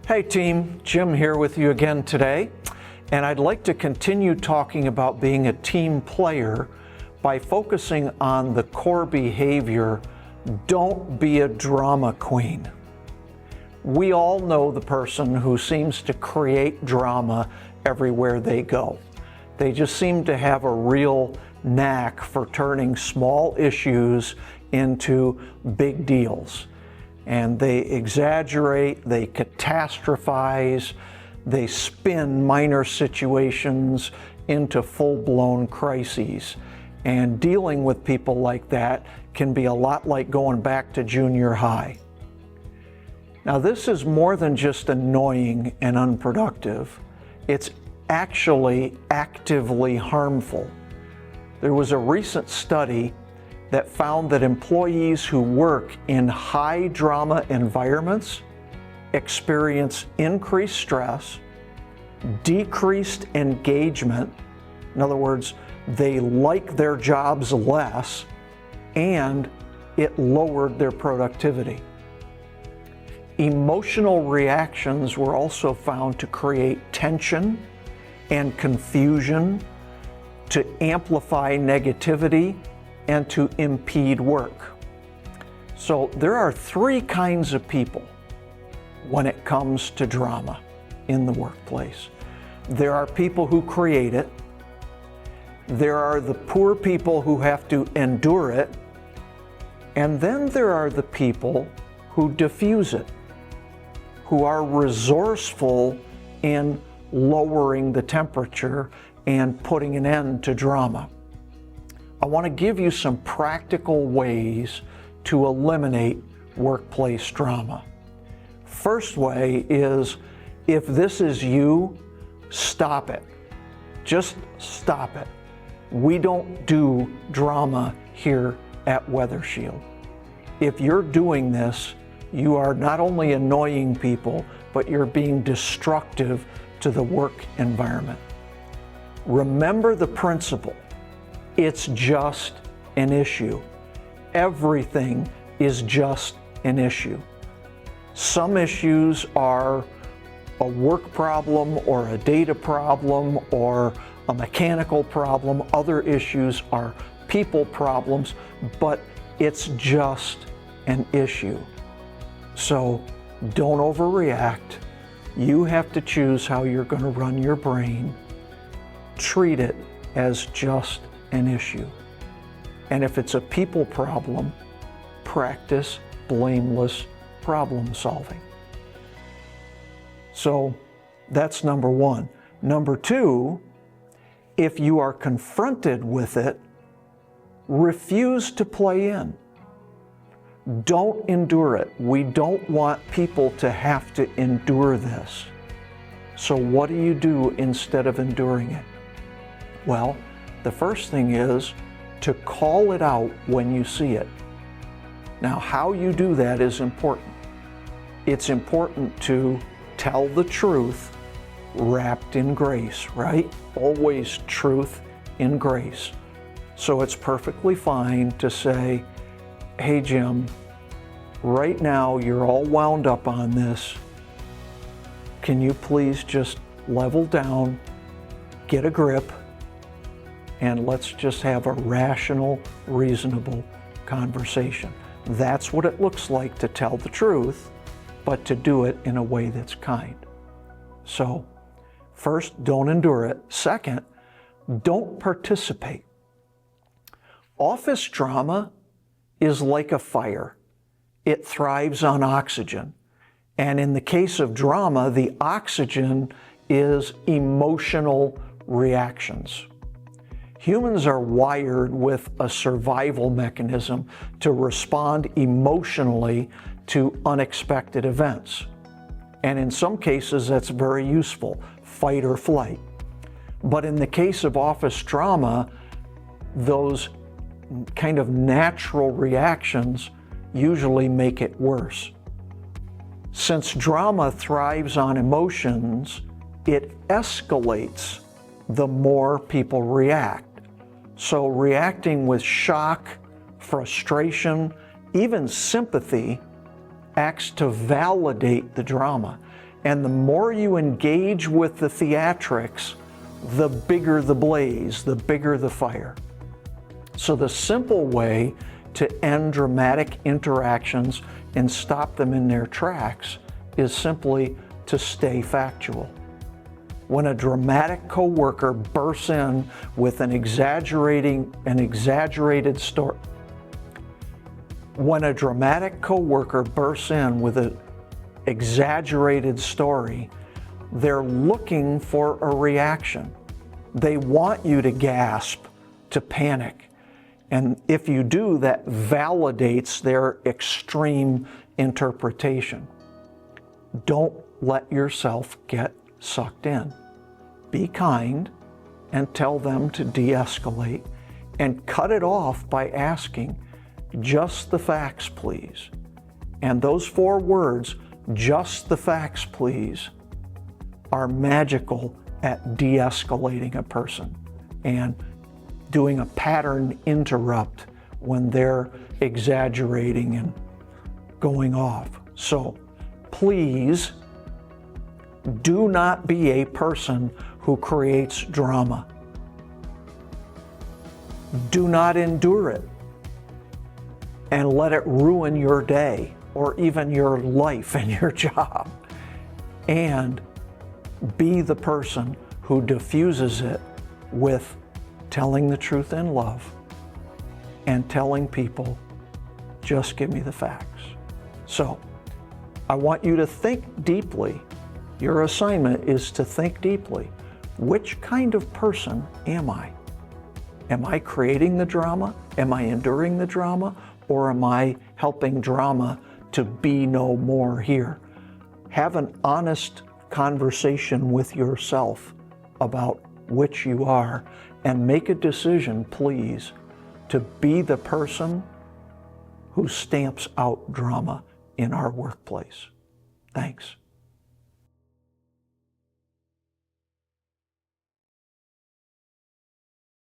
Hey team, Jim here with you again today, and I'd like to continue talking about being a team player by focusing on the core behavior, don't be a drama queen. We all know the person who seems to create drama everywhere they go. They just seem to have a real knack for turning small issues into big deals. And they exaggerate, they catastrophize, they spin minor situations into full-blown crises. And dealing with people like that can be a lot like going back to junior high. Now, this is more than just annoying and unproductive. It's actually actively harmful. There was a recent study that found that employees who work in high drama environments experience increased stress, decreased engagement, in other words, they like their jobs less, and it lowered their productivity. Emotional reactions were also found to create tension and confusion, to amplify negativity, and to impede work. So there are three kinds of people when it comes to drama in the workplace. There are people who create it. There are the poor people who have to endure it. And then there are the people who diffuse it, who are resourceful in lowering the temperature and putting an end to drama. I want to give you some practical ways to eliminate workplace drama. First way is, if this is you, stop it. Just stop it. We don't do drama here at Weather Shield. If you're doing this, you are not only annoying people, but you're being destructive to the work environment. Remember the principle. It's just an issue. Everything is just an issue. Some issues are a work problem or a data problem or a mechanical problem. Other issues are people problems, but it's just an issue. So don't overreact. You have to choose how you're going to run your brain. Treat it as just an issue. And if it's a people problem, practice blameless problem solving. So that's number one. Number two, if you are confronted with it, refuse to play in. Don't endure it. We don't want people to have to endure this. So what do you do instead of enduring it? Well, the first thing is to call it out when you see it. Now, how you do that is important. It's important to tell the truth wrapped in grace, right? Always truth in grace. So it's perfectly fine to say, hey Jim, right now you're all wound up on this. Can you please just level down, get a grip, and let's just have a rational, reasonable conversation. That's what it looks like to tell the truth, but to do it in a way that's kind. So, first, don't endure it. Second, don't participate. Office drama is like a fire. It thrives on oxygen. And in the case of drama, the oxygen is emotional reactions. Humans are wired with a survival mechanism to respond emotionally to unexpected events. And in some cases, that's very useful, fight or flight. But in the case of office drama, those kind of natural reactions usually make it worse. Since drama thrives on emotions, it escalates the more people react. So reacting with shock, frustration, even sympathy acts to validate the drama. And the more you engage with the theatrics, the bigger the blaze, the bigger the fire. So the simple way to end dramatic interactions and stop them in their tracks is simply to stay factual. When a dramatic coworker bursts in with an exaggerated story, when a dramatic coworker bursts in with an exaggerated story, they're looking for a reaction. They want you to gasp, to panic. And if you do, that validates their extreme interpretation. Don't let yourself get sucked in. Be kind and tell them to de-escalate, and cut it off by asking, "Just the facts, please." And those 4 words, "just the facts, please," are magical at de-escalating a person and doing a pattern interrupt when they're exaggerating and going off. So please do not be a person who creates drama. Do not endure it and let it ruin your day or even your life and your job. And be the person who diffuses it with telling the truth in love and telling people, just give me the facts. So I want you to think deeply. Your assignment is to think deeply. Which kind of person am I? Am I creating the drama? Am I enduring the drama? Or am I helping drama to be no more here? Have an honest conversation with yourself about which you are, and make a decision, please, to be the person who stamps out drama in our workplace. Thanks.